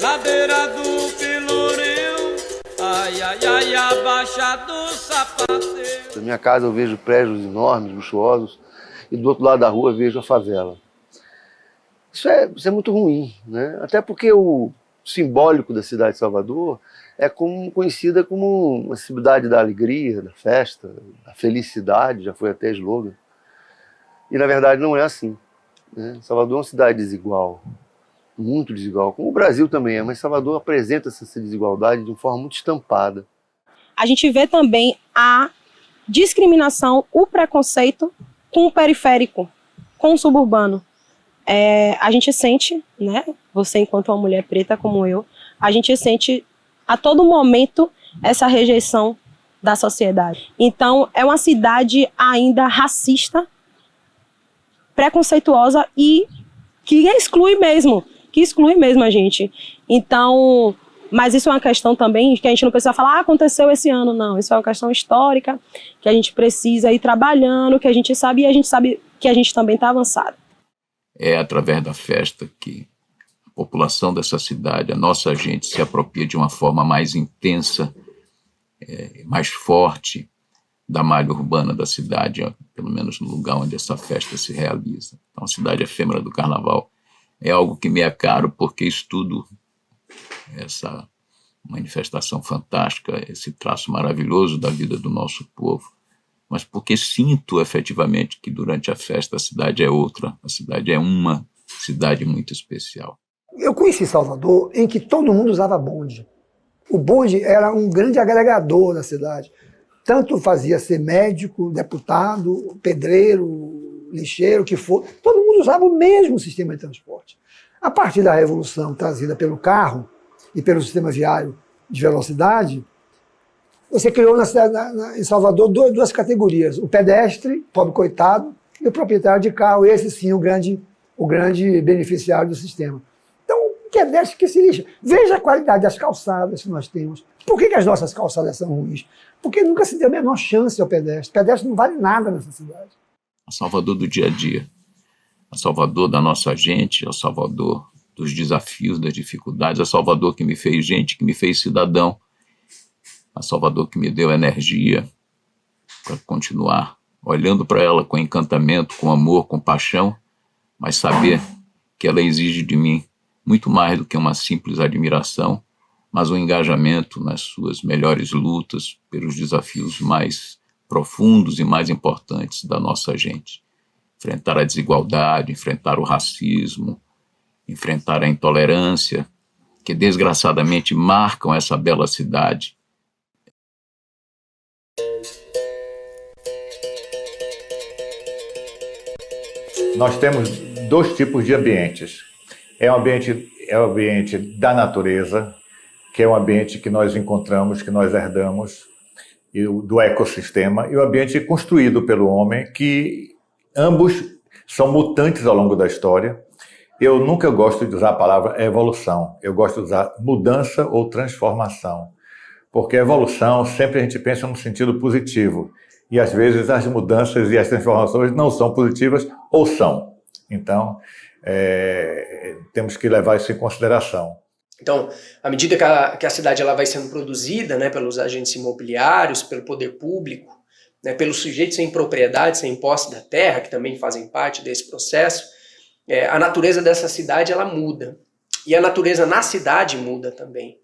Ladeira do Pelourinho, ai, ai, ai, a Baixa do Sapateiro. Na minha casa eu vejo prédios enormes, luxuosos, e do outro lado da rua eu vejo a favela. Isso é muito ruim, né? Até porque o simbólico da cidade de Salvador é conhecida como uma cidade da alegria, da festa, da felicidade, já foi até slogan. E na verdade não é assim. Né? Salvador é uma cidade desigual, muito desigual, como o Brasil também é, mas Salvador apresenta essa desigualdade de uma forma muito estampada. A gente vê também a discriminação, o preconceito com o periférico, com o suburbano. A gente sente, né, você enquanto uma mulher preta como eu, a gente sente a todo momento essa rejeição da sociedade. Então, é uma cidade ainda racista, preconceituosa e que exclui mesmo a gente. Então, mas isso é uma questão também que a gente não precisa falar, aconteceu esse ano, não. Isso é uma questão histórica, que a gente precisa ir trabalhando, que a gente sabe e a gente sabe que a gente também está avançado. É através da festa que a população dessa cidade, a nossa gente, se apropria de uma forma mais intensa, mais forte da malha urbana da cidade, pelo menos no lugar onde essa festa se realiza. Então, a cidade efêmera do Carnaval é algo que me é caro, porque estudo essa manifestação fantástica, esse traço maravilhoso da vida do nosso povo, mas porque sinto efetivamente que durante a festa a cidade é outra, a cidade é uma cidade muito especial. Eu conheci Salvador em que todo mundo usava bonde. O bonde era um grande agregador da cidade. Tanto fazia ser médico, deputado, pedreiro, lixeiro, que for. Todo mundo usava o mesmo sistema de transporte. A partir da revolução trazida pelo carro e pelo sistema viário de velocidade, você criou em Salvador duas categorias. O pedestre, pobre coitado, e o proprietário de carro, esse sim o grande beneficiário do sistema. Então, o pedestre que se lixa. Veja a qualidade das calçadas que nós temos. Por que as nossas calçadas são ruins? Porque nunca se deu a menor chance ao pedestre. O pedestre não vale nada nessa cidade. A Salvador do dia a dia, a Salvador da nossa gente, a Salvador dos desafios, das dificuldades, a Salvador que me fez gente, que me fez cidadão, a Salvador que me deu energia para continuar olhando para ela com encantamento, com amor, com paixão, mas saber que ela exige de mim muito mais do que uma simples admiração, mas um engajamento nas suas melhores lutas pelos desafios mais profundos e mais importantes da nossa gente. Enfrentar a desigualdade, enfrentar o racismo, enfrentar a intolerância, que desgraçadamente marcam essa bela cidade. Nós temos 2 tipos de ambientes. É o ambiente da natureza, que é um ambiente que nós encontramos, que nós herdamos, do ecossistema, e o ambiente construído pelo homem, que Ambos são mutantes ao longo da história. Eu nunca gosto de usar a palavra evolução. Eu gosto de usar mudança ou transformação. Porque evolução, sempre a gente pensa num sentido positivo. E às vezes as mudanças e as transformações não são positivas ou são. Então, temos que levar isso em consideração. Então, à medida que a cidade ela vai sendo produzida, né, pelos agentes imobiliários, pelo poder público, né, pelos sujeitos sem propriedade, sem posse da terra, que também fazem parte desse processo, a natureza dessa cidade ela muda. E a natureza na cidade muda também.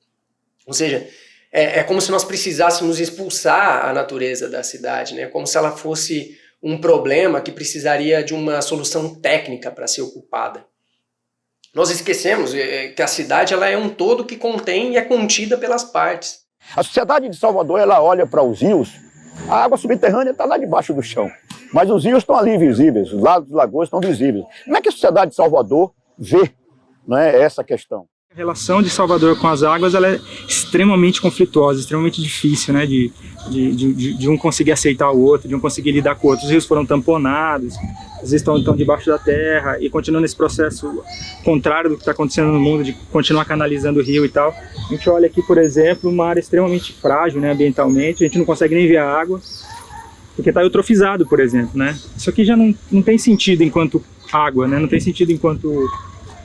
Ou seja, é como se nós precisássemos expulsar a natureza da cidade, né, como se ela fosse um problema que precisaria de uma solução técnica para ser ocupada. Nós esquecemos que a cidade ela é um todo que contém e é contida pelas partes. A sociedade de Salvador ela olha para os rios, a água subterrânea está lá debaixo do chão, mas os rios estão ali visíveis, os lagos e lagoas estão visíveis. Como é que a sociedade de Salvador vê, né, essa questão? A relação de Salvador com as águas ela é extremamente conflituosa, extremamente difícil, né, de um conseguir aceitar o outro, de um conseguir lidar com o outro. Os rios foram tamponados, às vezes estão debaixo da terra e continuando esse processo contrário do que está acontecendo no mundo, de continuar canalizando o rio e tal. A gente olha aqui, por exemplo, uma área extremamente frágil, né, ambientalmente, a gente não consegue nem ver a água, porque está eutrofizado, por exemplo, né. Isso aqui já não tem sentido enquanto água, né, não tem sentido enquanto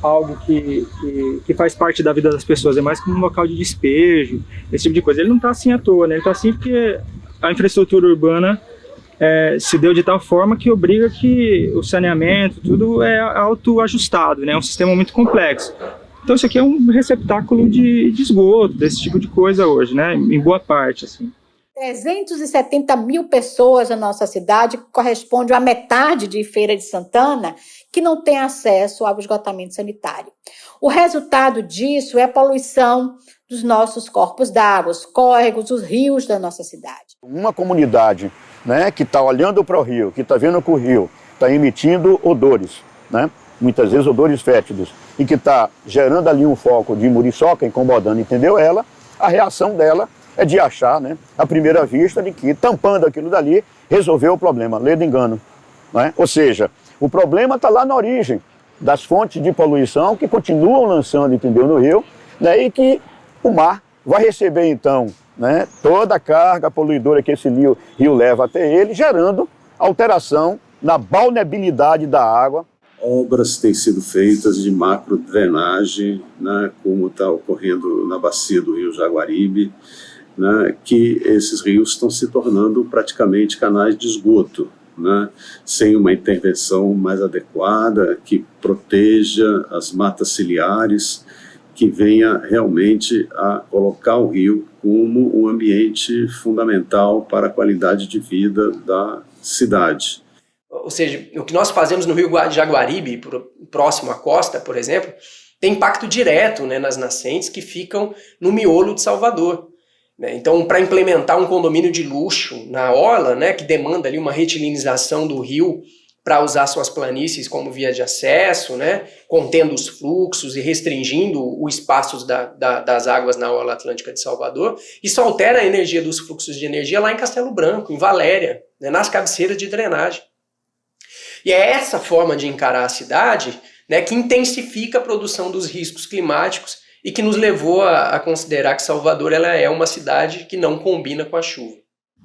algo que faz parte da vida das pessoas, é mais como um local de despejo, esse tipo de coisa. Ele não está assim à toa, né? Ele está assim porque a infraestrutura urbana se deu de tal forma que obriga que o saneamento, tudo é autoajustado, né? É um sistema muito complexo. Então isso aqui é um receptáculo de esgoto, desse tipo de coisa hoje, né? Em boa parte, assim. 370 mil pessoas na nossa cidade, que corresponde à metade de Feira de Santana, que não tem acesso ao esgotamento sanitário. O resultado disso é a poluição dos nossos corpos d'água, os córregos, os rios da nossa cidade. Uma comunidade, né, que está olhando para o rio, que está vendo que o rio está emitindo odores, né, muitas vezes odores fétidos, e que está gerando ali um foco de muriçoca, incomodando, entendeu? A reação dela é de achar, né, à primeira vista, de que tampando aquilo dali, resolveu o problema, lei do engano. Né? Ou seja, o problema está lá na origem das fontes de poluição que continuam lançando, entendeu, no rio, né, e que o mar vai receber, então, né, toda a carga poluidora que esse rio leva até ele, gerando alteração na balneabilidade da água. Obras têm sido feitas de macro drenagem, né, como está ocorrendo na bacia do rio Jaguaribe, né, que esses rios estão se tornando praticamente canais de esgoto, né, sem uma intervenção mais adequada, que proteja as matas ciliares, que venha realmente a colocar o rio como um ambiente fundamental para a qualidade de vida da cidade. Ou seja, o que nós fazemos no rio Jaguaribe, próximo à costa, por exemplo, tem impacto direto, né, nas nascentes que ficam no miolo de Salvador. Então, para implementar um condomínio de luxo na orla, né, que demanda ali uma retilinização do rio para usar suas planícies como via de acesso, né, contendo os fluxos e restringindo o espaço das águas na orla atlântica de Salvador, isso altera a energia dos fluxos de energia lá em Castelo Branco, em Valéria, né, nas cabeceiras de drenagem. E é essa forma de encarar a cidade, né, que intensifica a produção dos riscos climáticos e que nos levou a considerar que Salvador ela é uma cidade que não combina com a chuva.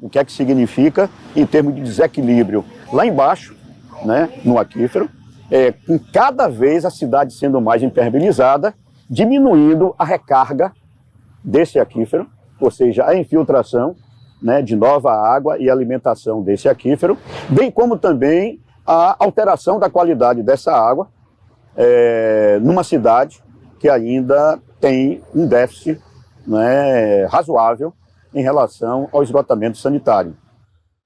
O que é que significa em termos de desequilíbrio? Lá embaixo, né, no aquífero, com cada vez a cidade sendo mais impermeabilizada, diminuindo a recarga desse aquífero, ou seja, a infiltração, né, de nova água e alimentação desse aquífero, bem como também a alteração da qualidade dessa água numa cidade que ainda tem um déficit, né, razoável em relação ao esgotamento sanitário.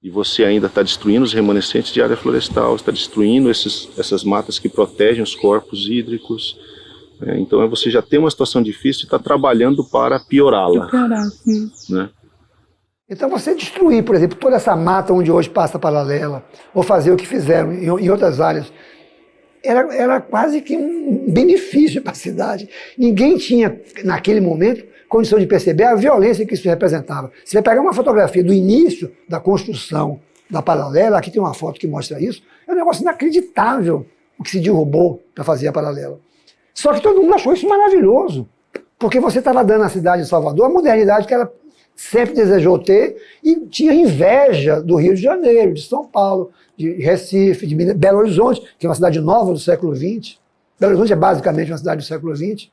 E você ainda está destruindo os remanescentes de área florestal, está destruindo essas matas que protegem os corpos hídricos. Então você já tem uma situação difícil e está trabalhando para piorá-la. Né? Então você destruir, por exemplo, toda essa mata onde hoje passa paralela, ou fazer o que fizeram em outras áreas, era quase que um benefício para a cidade. Ninguém tinha, naquele momento, condição de perceber a violência que isso representava. Você vai pegar uma fotografia do início da construção da paralela, aqui tem uma foto que mostra isso, é um negócio inacreditável o que se derrubou para fazer a paralela. Só que todo mundo achou isso maravilhoso, porque você estava dando à cidade de Salvador a modernidade que ela sempre desejou ter e tinha inveja do Rio de Janeiro, de São Paulo, de Recife, de Belo Horizonte, que é uma cidade nova do século XX. Belo Horizonte é basicamente uma cidade do século XX.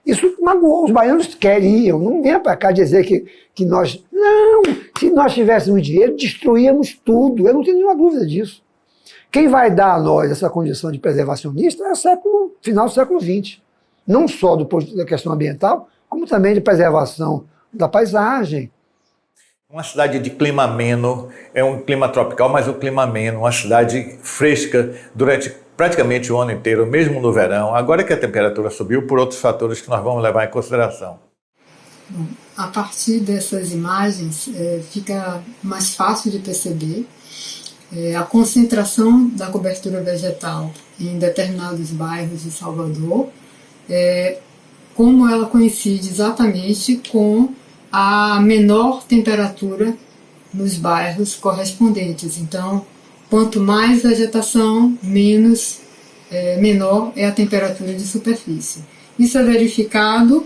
Isso magoou, os baianos queriam, não venha para cá dizer que nós... Não, se nós tivéssemos dinheiro, destruíamos tudo, eu não tenho nenhuma dúvida disso. Quem vai dar a nós essa condição de preservacionista é o final do século XX. Não só do ponto da questão ambiental, como também de preservação da paisagem. Uma cidade de clima ameno, é um clima tropical, mas um clima ameno, uma cidade fresca durante praticamente o ano inteiro, mesmo no verão. Agora que a temperatura subiu, por outros fatores que nós vamos levar em consideração. Bom, a partir dessas imagens, fica mais fácil de perceber a concentração da cobertura vegetal em determinados bairros de Salvador, como ela coincide exatamente com a menor temperatura nos bairros correspondentes. Então, quanto mais vegetação, menor é a temperatura de superfície. Isso é verificado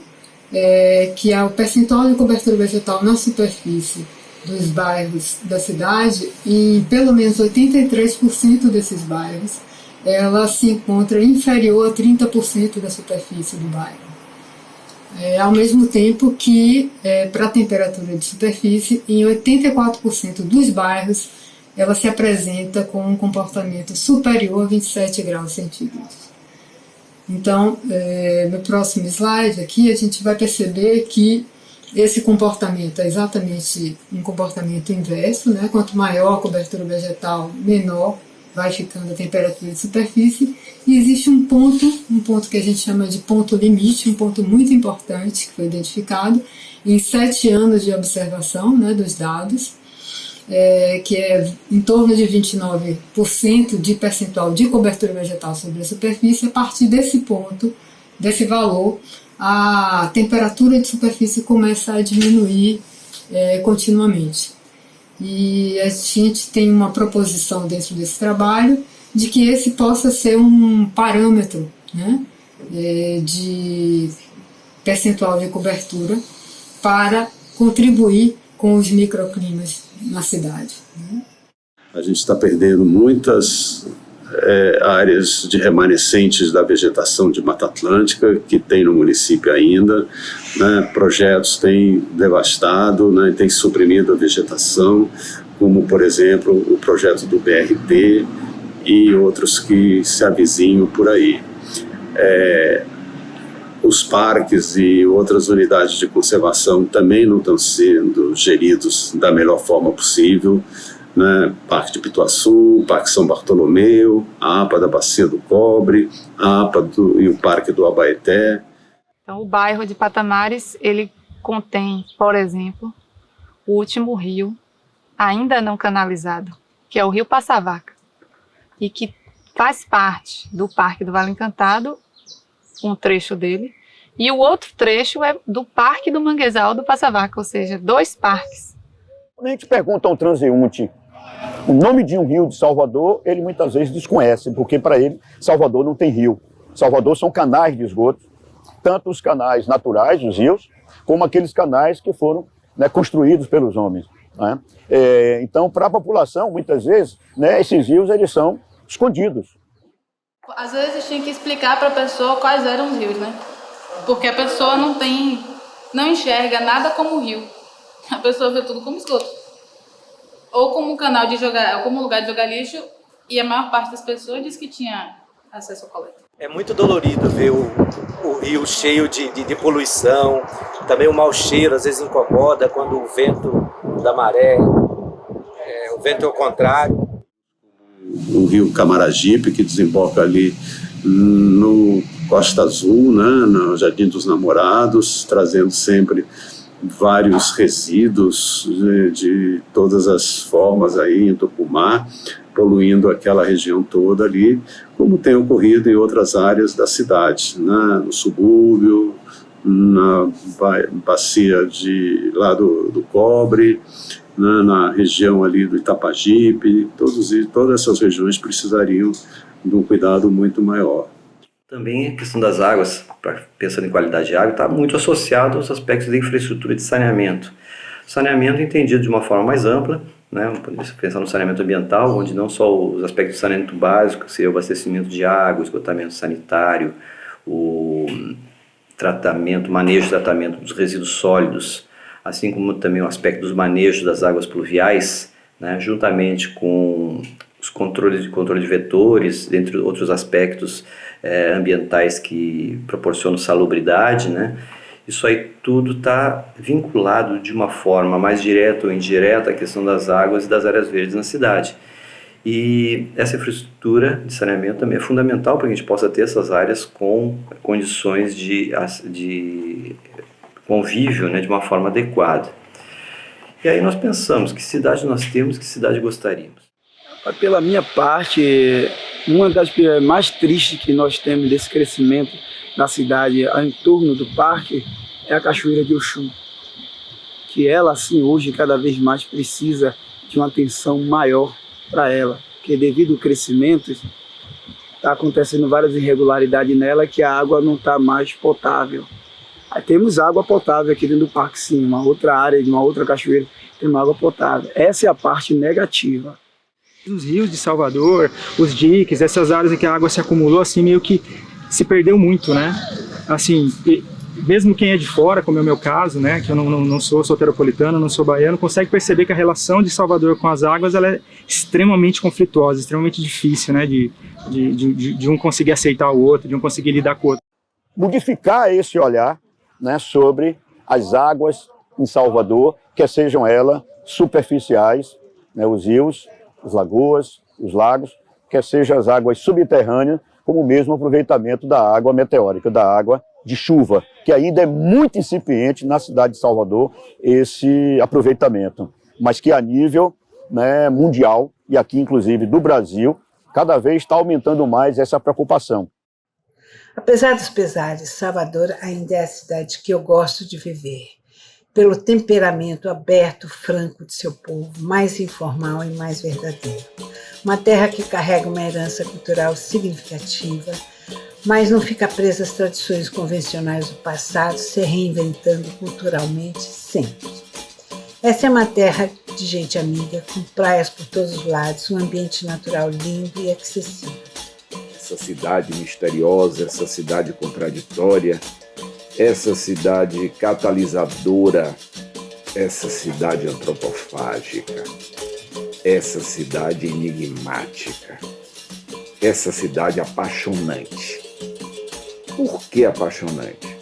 que o percentual de cobertura vegetal na superfície dos bairros da cidade, em pelo menos 83% desses bairros, ela se encontra inferior a 30% da superfície do bairro. Ao mesmo tempo que, para a temperatura de superfície, em 84% dos bairros, ela se apresenta com um comportamento superior a 27 graus centígrados. Então, no próximo slide aqui, a gente vai perceber que esse comportamento é exatamente um comportamento inverso, né? Quanto maior a cobertura vegetal, menor vai ficando a temperatura de superfície. E existe um ponto que a gente chama de ponto limite, um ponto muito importante que foi identificado em 7 anos de observação, né, dos dados, que é em torno de 29% de percentual de cobertura vegetal sobre a superfície. A partir desse ponto, desse valor, a temperatura de superfície começa a diminuir continuamente. E a gente tem uma proposição dentro desse trabalho de que esse possa ser um parâmetro, né, de percentual de cobertura para contribuir com os microclimas na cidade. Né? A gente está perdendo muitas áreas de remanescentes da vegetação de Mata Atlântica que tem no município ainda, né? Projetos têm devastado, né? Têm suprimido a vegetação, como por exemplo o projeto do BRT e outros que se avizinham por aí. Os parques e outras unidades de conservação também não estão sendo geridos da melhor forma possível, né? Parque de Pituaçu, Parque São Bartolomeu, a APA da Bacia do Cobre, a APA e o Parque do Abaeté. Então, o bairro de Patamares, ele contém, por exemplo, o último rio ainda não canalizado, que é o Rio Passavaca, e que faz parte do Parque do Vale Encantado, um trecho dele, e o outro trecho é do Parque do Manguezal do Passavaca, ou seja, 2 parques. Quando a gente pergunta a um transeunte o nome de um rio de Salvador, ele muitas vezes desconhece, porque para ele Salvador não tem rio. Salvador são canais de esgoto, tanto os canais naturais, os rios, como aqueles canais que foram, né, construídos pelos homens. Né? Então, para a população, muitas vezes, né, esses rios eles são escondidos. Às vezes tinha que explicar para a pessoa quais eram os rios, né? Porque a pessoa não enxerga nada como rio. A pessoa vê tudo como esgoto. Ou como canal de jogar, ou como lugar de jogar lixo, e a maior parte das pessoas diz que tinha acesso ao coleta. É muito dolorido ver o rio cheio de poluição, também o mau cheiro às vezes incomoda quando o vento da maré, o vento é o contrário. O rio Camaragipe, que desemboca ali no Costa Azul, né, no Jardim dos Namorados, trazendo sempre vários resíduos de todas as formas aí, indo para o mar, poluindo aquela região toda ali, como tem ocorrido em outras áreas da cidade, né, no subúrbio, na bacia lá do Cobre né, na região ali do Itapajipe, todas essas regiões precisariam de um cuidado muito maior. Também a questão das águas, pensando em qualidade de água, está muito associado aos aspectos da infraestrutura de saneamento. Saneamento entendido de uma forma mais ampla, né, pensar no saneamento ambiental, onde não só os aspectos de saneamento básico, que seria o abastecimento de água, esgotamento sanitário, o tratamento, manejo e tratamento dos resíduos sólidos, assim como também o aspecto dos manejos das águas pluviais, né, juntamente com os controle de vetores, entre outros aspectos ambientais que proporcionam salubridade, né? Isso aí tudo está vinculado de uma forma mais direta ou indireta à questão das águas e das áreas verdes na cidade. E essa infraestrutura de saneamento também é fundamental para que a gente possa ter essas áreas com condições de convívio, né, de uma forma adequada. E aí nós pensamos, que cidade nós temos, que cidade gostaríamos? Pela minha parte, uma das mais tristes que nós temos desse crescimento da cidade em torno do parque é a Cachoeira de Oxum, que ela, assim, hoje cada vez mais precisa de uma atenção maior para ela, porque devido ao crescimento está acontecendo várias irregularidades nela, que a água não está mais potável. Aí temos água potável aqui dentro do parque, sim, uma outra área de uma outra cachoeira tem água potável. Essa é a parte negativa. Os rios de Salvador, os diques, essas áreas em que a água se acumulou, assim, meio que se perdeu muito, né? Assim, mesmo quem é de fora, como é o meu caso, né, que eu não sou soteropolitano, não sou baiano, consegue perceber que a relação de Salvador com as águas ela é extremamente conflituosa, extremamente difícil, né, de um conseguir aceitar o outro, de um conseguir lidar com o outro. Modificar esse olhar, né, sobre as águas em Salvador, quer sejam elas superficiais, né, os rios, as lagoas, os lagos, quer sejam as águas subterrâneas, como o mesmo aproveitamento da água meteórica, da água de chuva, que ainda é muito incipiente na cidade de Salvador, esse aproveitamento, mas que a nível, né, mundial, e aqui inclusive do Brasil, cada vez está aumentando mais essa preocupação. Apesar dos pesares, Salvador ainda é a cidade que eu gosto de viver, pelo temperamento aberto, franco de seu povo, mais informal e mais verdadeiro. Uma terra que carrega uma herança cultural significativa, mas não fica presa às tradições convencionais do passado, se reinventando culturalmente sempre. Essa é uma terra de gente amiga, com praias por todos os lados, um ambiente natural lindo e acessível. Essa cidade misteriosa, essa cidade contraditória, essa cidade catalisadora, essa cidade antropofágica, essa cidade enigmática, essa cidade apaixonante. Por que apaixonante?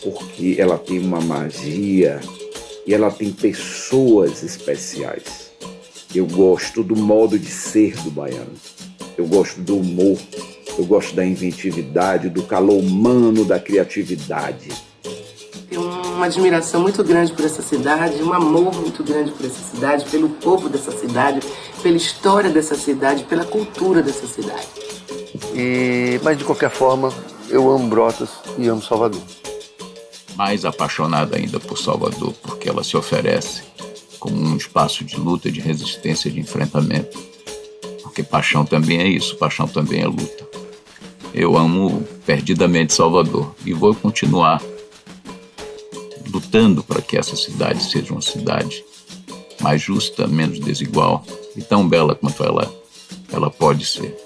Porque ela tem uma magia e ela tem pessoas especiais. Eu gosto do modo de ser do baiano, eu gosto do humor, eu gosto da inventividade, do calor humano, da criatividade. Tenho uma admiração muito grande por essa cidade, um amor muito grande por essa cidade, pelo povo dessa cidade, pela história dessa cidade, pela cultura dessa cidade. Mas de qualquer forma, eu amo Brotas e amo Salvador. Mais apaixonada ainda por Salvador, porque ela se oferece como um espaço de luta, de resistência, de enfrentamento. Porque paixão também é isso, paixão também é luta. Eu amo perdidamente Salvador e vou continuar lutando para que essa cidade seja uma cidade mais justa, menos desigual e tão bela quanto ela pode ser.